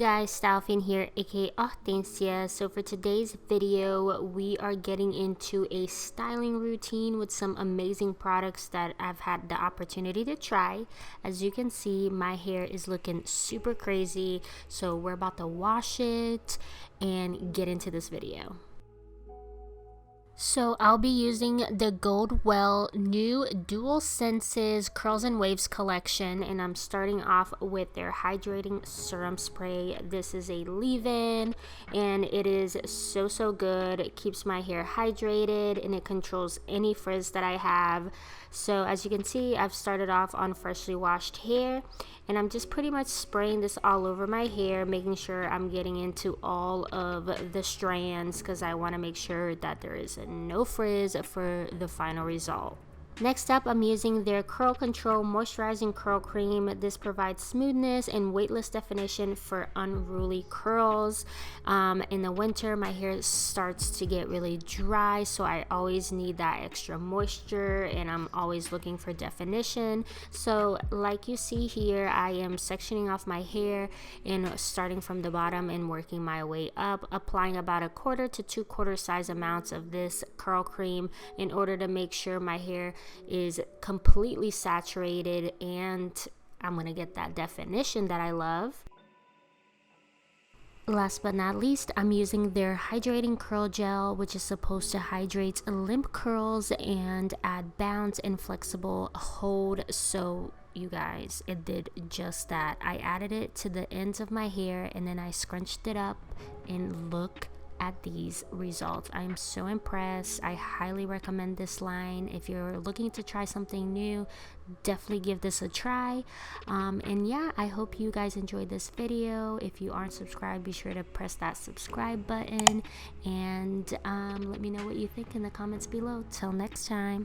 guys, Stalfin here, aka Hortensia. So for today's video, we are getting into a styling routine with some amazing products that I've had the opportunity to try. As you can see, my hair is looking super crazy, so we're about to wash it and get into this video. So I'll be using the Goldwell new Dual Senses Curls and Waves collection, and I'm starting off with their hydrating serum spray. This is a leave-in and it is so good. It keeps my hair hydrated and it controls any frizz that I have. So as you can see, I've started off on freshly washed hair, and I'm just pretty much spraying this all over my hair, making sure I'm getting into all of the strands because I want to make sure that there is no frizz for the final result. Next up, I'm using their Curl Control Moisturizing Curl Cream. This provides smoothness and weightless definition for unruly curls. In the winter, my hair starts to get really dry, so I always need that extra moisture, and I'm always looking for definition. So like you see here, I am sectioning off my hair and starting from the bottom and working my way up, applying about 1/4 to 2/4 size amounts of this curl cream in order to make sure my hair is completely saturated and I'm gonna get that definition that I love. Last but not least, I'm using their hydrating curl gel, which is supposed to hydrate limp curls and add bounce and flexible hold. So you guys, it did just that. I added it to the ends of my hair and then I scrunched it up, and look at these results. I'm so impressed. I highly recommend this line. If you're looking to try something new, definitely give this a try. And yeah, I hope you guys enjoyed this video. If you aren't subscribed, be sure to press that subscribe button, and let me know what you think in the comments below. Till next time.